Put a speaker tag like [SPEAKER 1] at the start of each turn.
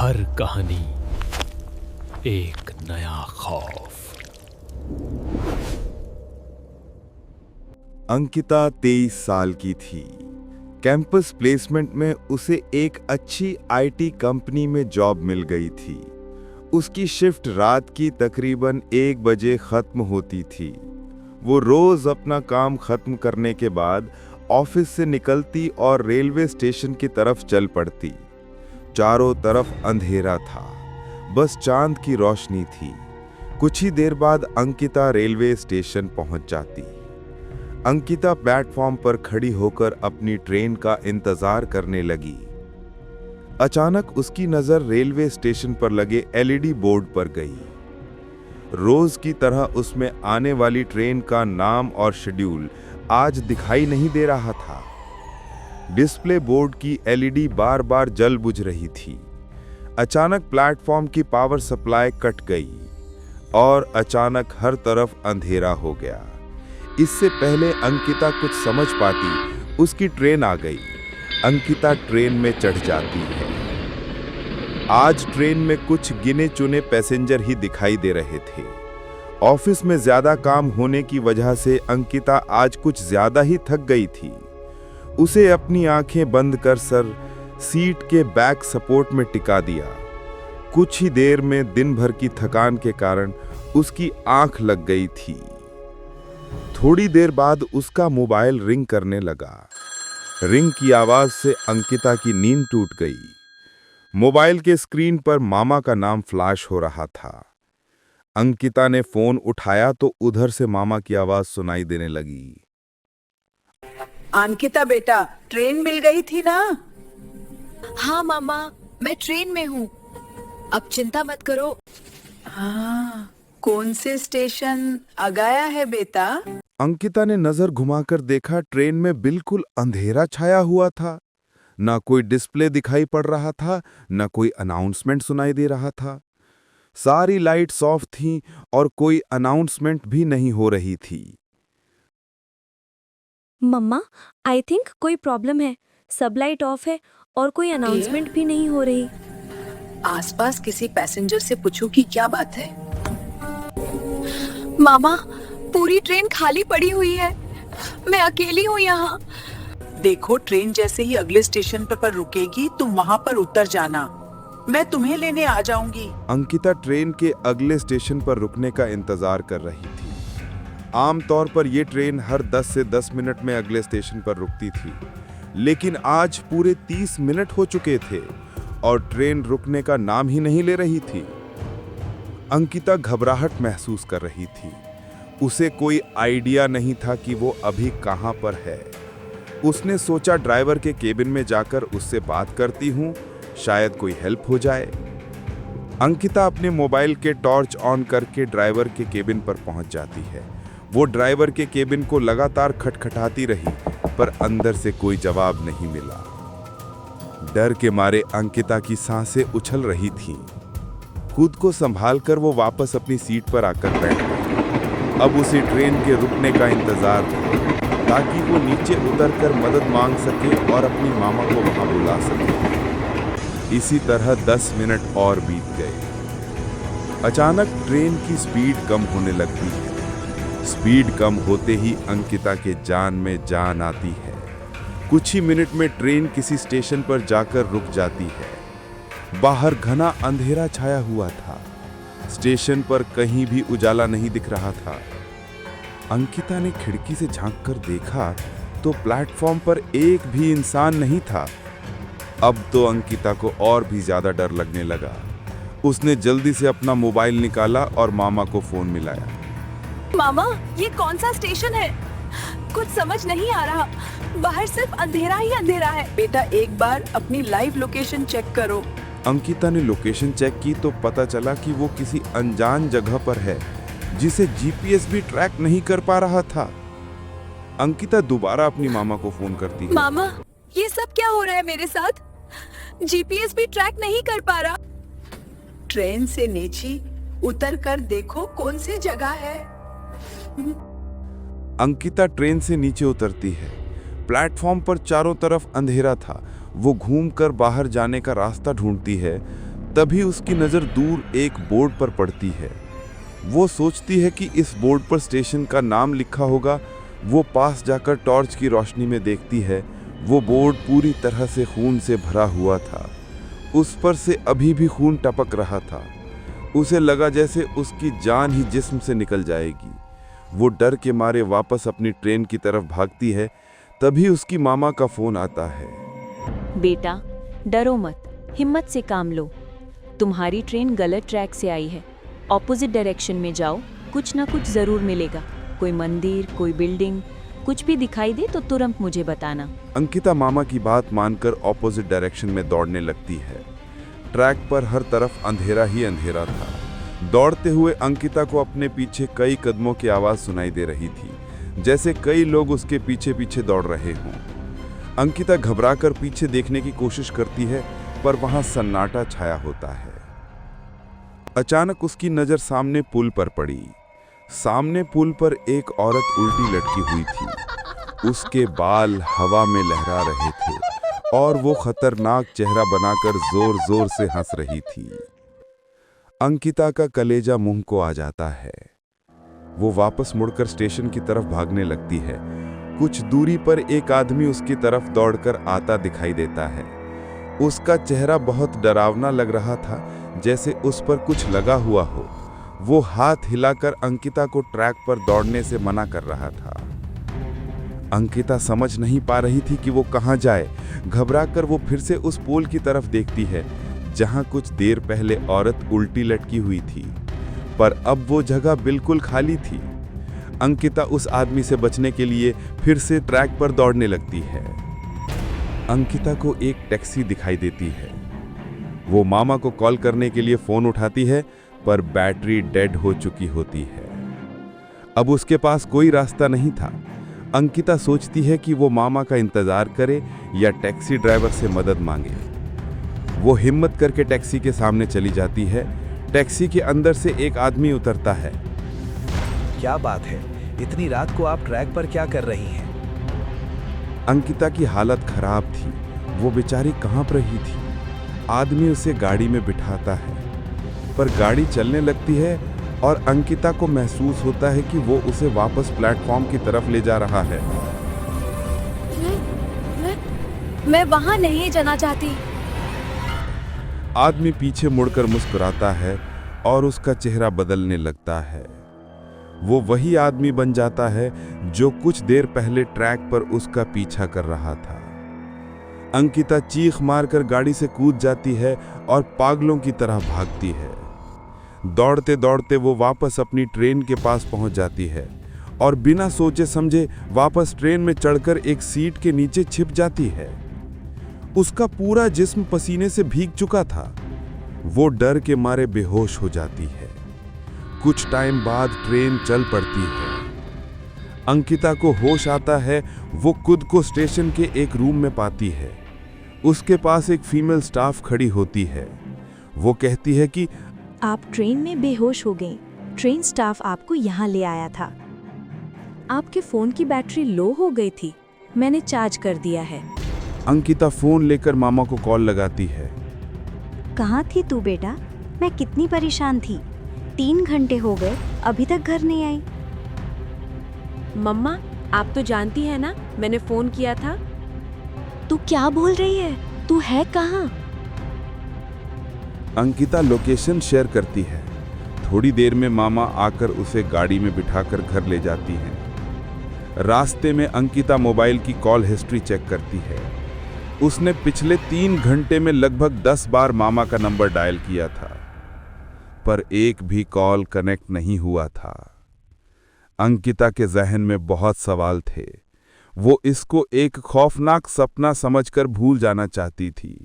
[SPEAKER 1] हर कहानी एक नया खौफ।
[SPEAKER 2] अंकिता 23 साल की थी। कैंपस प्लेसमेंट में उसे एक अच्छी आईटी कंपनी में जॉब मिल गई थी। उसकी शिफ्ट रात की तकरीबन 1 बजे खत्म होती थी। वो रोज अपना काम खत्म करने के बाद ऑफिस से निकलती और रेलवे स्टेशन की तरफ चल पड़ती। चारों तरफ अंधेरा था, बस चांद की रोशनी थी। कुछ ही देर बाद अंकिता रेलवे स्टेशन पहुंच जाती। अंकिता प्लेटफॉर्म पर खड़ी होकर अपनी ट्रेन का इंतजार करने लगी। अचानक उसकी नजर रेलवे स्टेशन पर लगे एलईडी बोर्ड पर गई। रोज की तरह उसमें आने वाली ट्रेन का नाम और शेड्यूल आज दिखाई नहीं दे रहा था। डिस्प्ले बोर्ड की एलईडी बार बार जल बुझ रही थी। अचानक प्लेटफॉर्म की पावर सप्लाई कट गई और अचानक हर तरफ अंधेरा हो गया। इससे पहले अंकिता कुछ समझ पाती, उसकी ट्रेन आ गई। अंकिता ट्रेन में चढ़ जाती है। आज ट्रेन में कुछ गिने चुने पैसेंजर ही दिखाई दे रहे थे। ऑफिस में ज्यादा काम होने की वजह से अंकिता आज कुछ ज्यादा ही थक गई थी। उसे अपनी आंखें बंद कर सर सीट के बैक सपोर्ट में टिका दिया। कुछ ही देर में दिन भर की थकान के कारण उसकी आंख लग गई थी। थोड़ी देर बाद उसका मोबाइल रिंग करने लगा। रिंग की आवाज से अंकिता की नींद टूट गई। मोबाइल के स्क्रीन पर मामा का नाम फ्लैश हो रहा था। अंकिता ने फोन उठाया तो उधर से मामा की आवाज सुनाई देने लगी।
[SPEAKER 3] अंकिता बेटा, ट्रेन मिल गई थी ना?
[SPEAKER 4] हाँ मामा, मैं ट्रेन में हूँ। अब चिंता मत करो।
[SPEAKER 3] हाँ, कौन से स्टेशन आ गया है बेटा?
[SPEAKER 2] अंकिता ने नजर घुमाकर देखा, ट्रेन में बिल्कुल अंधेरा छाया हुआ था। ना कोई डिस्प्ले दिखाई पड़ रहा था, ना कोई अनाउंसमेंट सुनाई दे रहा था। सारी लाइट्स ऑफ थीं और कोई अनाउंसमेंट भी नहीं हो रही थी।
[SPEAKER 5] मम्मा, आई थिंक कोई प्रॉब्लम है। सब लाइट ऑफ है और कोई अनाउंसमेंट भी नहीं हो रही।
[SPEAKER 3] आसपास किसी पैसेंजर से पूछो कि क्या बात है।
[SPEAKER 4] मामा, पूरी ट्रेन खाली पड़ी हुई है। मैं अकेली हूँ यहाँ।
[SPEAKER 3] देखो, ट्रेन जैसे ही अगले स्टेशन पर रुकेगी तुम वहाँ पर उतर जाना। मैं तुम्हें लेने आ जाऊंगी।
[SPEAKER 2] अंकिता ट्रेन के अगले स्टेशन पर रुकने का इंतजार कर रही थी। आमतौर पर यह ट्रेन हर 10 से 10 मिनट में अगले स्टेशन पर रुकती थी, लेकिन आज पूरे 30 मिनट हो चुके थे और ट्रेन रुकने का नाम ही नहीं ले रही थी। अंकिता घबराहट महसूस कर रही थी। उसे कोई आइडिया नहीं था कि वो अभी कहां पर है। उसने सोचा ड्राइवर के केबिन में जाकर उससे बात करती हूं, शायद कोई हेल्प हो जाए। अंकिता अपने मोबाइल के टॉर्च ऑन करके ड्राइवर के केबिन पर पहुंच जाती है। वो ड्राइवर के केबिन को लगातार खटखटाती रही, पर अंदर से कोई जवाब नहीं मिला। डर के मारे अंकिता की सांसें उछल रही थीं। खुद को संभालकर वो वापस अपनी सीट पर आकर बैठ गई। अब उसे ट्रेन के रुकने का इंतजार था, ताकि वो नीचे उतरकर मदद मांग सके और अपनी मामा को वहां बुला सके। इसी तरह 10 मिनट और बीत गए। अचानक ट्रेन की स्पीड कम होने लगती है। स्पीड कम होते ही अंकिता के जान में जान आती है। कुछ ही मिनट में ट्रेन किसी स्टेशन पर जाकर रुक जाती है। बाहर घना अंधेरा छाया हुआ था। स्टेशन पर कहीं भी उजाला नहीं दिख रहा था। अंकिता ने खिड़की से झांककर देखा तो प्लेटफॉर्म पर एक भी इंसान नहीं था। अब तो अंकिता को और भी ज्यादा डर लगने लगा। उसने जल्दी से अपना मोबाइल निकाला और मामा को फोन मिलाया।
[SPEAKER 4] मामा, ये कौन सा स्टेशन है? कुछ समझ नहीं आ रहा। बाहर सिर्फ अंधेरा ही अंधेरा है।
[SPEAKER 3] बेटा, एक बार अपनी लाइव लोकेशन चेक करो।
[SPEAKER 2] अंकिता ने लोकेशन चेक की तो पता चला कि वो किसी अनजान जगह पर है, जिसे जीपीएस भी ट्रैक नहीं कर पा रहा था। अंकिता दोबारा अपनी मामा को फोन करती है।
[SPEAKER 4] मामा, ये सब क्या हो रहा है मेरे साथ? जीपीएस भी ट्रैक नहीं कर पा रहा।
[SPEAKER 3] ट्रेन से नीचे उतर कर देखो कौन सी जगह है।
[SPEAKER 2] अंकिता ट्रेन से नीचे उतरती है। प्लेटफॉर्म पर चारों तरफ अंधेरा था। वो घूमकर बाहर जाने का रास्ता ढूंढती है, तभी उसकी नज़र दूर एक बोर्ड पर पड़ती है। वो सोचती है कि इस बोर्ड पर स्टेशन का नाम लिखा होगा। वो पास जाकर टॉर्च की रोशनी में देखती है। वो बोर्ड पूरी तरह से खून से भरा हुआ था। उस पर से अभी भी खून टपक रहा था। उसे लगा जैसे उसकी जान ही जिस्म से निकल जाएगी। वो डर के मारे वापस अपनी ट्रेन की तरफ भागती है। तभी उसकी मामा का फ़ोन आता है।
[SPEAKER 6] बेटा, डरो मत, हिम्मत से काम लो। तुम्हारी ट्रेन गलत ट्रैक से आई है। ऑपोजिट डायरेक्शन में जाओ, कुछ ना कुछ ज़रूर मिलेगा। कोई मंदिर, कोई बिल्डिंग, कुछ भी दिखाई दे तो तुरंत मुझे बताना।
[SPEAKER 2] अंकिता मामा की बात मानकर ऑपोजिट डायरेक्शन में दौड़ने लगती है। ट्रैक पर हर तरफ अंधेरा ही अंधेरा था। दौड़ते हुए अंकिता को अपने पीछे कई कदमों की आवाज़ सुनाई दे रही थी, जैसे कई लोग उसके पीछे पीछे दौड़ रहे हों। अंकिता घबराकर पीछे देखने की कोशिश करती है, पर वहां सन्नाटा छाया होता है। अचानक उसकी नज़र सामने पुल पर पड़ी। सामने पुल पर एक औरत उल्टी लटकी हुई थी। उसके बाल हवा में लहरा रहे थे और वो खतरनाक चेहरा बनाकर जोर जोर से हंस रही थी। अंकिता का कलेजा मुंह को आ जाता है। वो वापस मुड़कर स्टेशन की तरफ भागने लगती है। कुछ दूरी पर एक आदमी उसकी तरफ दौड़कर आता दिखाई देता है। उसका चेहरा बहुत डरावना लग रहा था, जैसे उस पर कुछ लगा हुआ हो। वो हाथ हिलाकर अंकिता को ट्रैक पर दौड़ने से मना कर रहा था। अंकिता समझ नहीं पा रही थी कि वो कहाँ जाए। घबराकर वो फिर से उस पोल की तरफ देखती है, जहाँ कुछ देर पहले औरत उल्टी लटकी हुई थी, पर अब वो जगह बिल्कुल खाली थी। अंकिता उस आदमी से बचने के लिए फिर से ट्रैक पर दौड़ने लगती है। अंकिता को एक टैक्सी दिखाई देती है। वो मामा को कॉल करने के लिए फ़ोन उठाती है, पर बैटरी डेड हो चुकी होती है। अब उसके पास कोई रास्ता नहीं था। अंकिता सोचती है कि वो मामा का इंतज़ार करे या टैक्सी ड्राइवर से मदद मांगे। वो हिम्मत करके टैक्सी के सामने चली जाती है। टैक्सी के अंदर से एक आदमी उतरता है।
[SPEAKER 7] क्या बात है, इतनी रात को आप ट्रैक पर क्या कर रही हैं?
[SPEAKER 2] अंकिता की हालत खराब थी। वो बेचारी कांप रही थी। आदमी उसे गाड़ी में बिठाता है, पर गाड़ी चलने लगती है और अंकिता को महसूस होता है कि वो उसे वापस प्लेटफॉर्म की तरफ ले जा रहा है।
[SPEAKER 4] मैं वहाँ नहीं जाना चाहती।
[SPEAKER 2] आदमी पीछे मुड़कर मुस्कुराता है और उसका चेहरा बदलने लगता है। वो वही आदमी बन जाता है जो कुछ देर पहले ट्रैक पर उसका पीछा कर रहा था। अंकिता चीख मारकर गाड़ी से कूद जाती है और पागलों की तरह भागती है। दौड़ते दौड़ते वो वापस अपनी ट्रेन के पास पहुंच जाती है और बिना सोचे समझे वापस ट्रेन में चढ़कर एक सीट के नीचे छिप जाती है। उसका पूरा जिस्म पसीने से भीग चुका था। वो डर के मारे बेहोश हो जाती है। कुछ टाइम बाद ट्रेन चल पड़ती है। अंकिता को होश आता है। वो खुद को स्टेशन के एक रूम में पाती है। उसके पास एक फीमेल स्टाफ खड़ी होती है। वो कहती है कि
[SPEAKER 5] आप ट्रेन में बेहोश हो गई। ट्रेन स्टाफ आपको यहाँ ले आया था। आपके फ़ोन की बैटरी लो हो गई थी, मैंने चार्ज कर दिया है।
[SPEAKER 2] अंकिता फ़ोन लेकर मामा को कॉल लगाती है।
[SPEAKER 8] कहाँ थी तू बेटा? मैं कितनी परेशान थी। 3 घंटे हो गए, अभी तक घर नहीं आई।
[SPEAKER 5] मम्मा, आप तो जानती है ना, मैंने फ़ोन किया था।
[SPEAKER 8] तू क्या बोल रही है? तू है कहाँ?
[SPEAKER 2] अंकिता लोकेशन शेयर करती है। थोड़ी देर में मामा आकर उसे गाड़ी में बिठाकर घर ले जाती हैं। रास्ते में अंकिता मोबाइल की कॉल हिस्ट्री चेक करती है। उसने पिछले 3 घंटे में लगभग 10 बार मामा का नंबर डायल किया था, पर एक भी कॉल कनेक्ट नहीं हुआ था। अंकिता के जहन में बहुत सवाल थे। वो इसको एक खौफनाक सपना समझकर भूल जाना चाहती थी।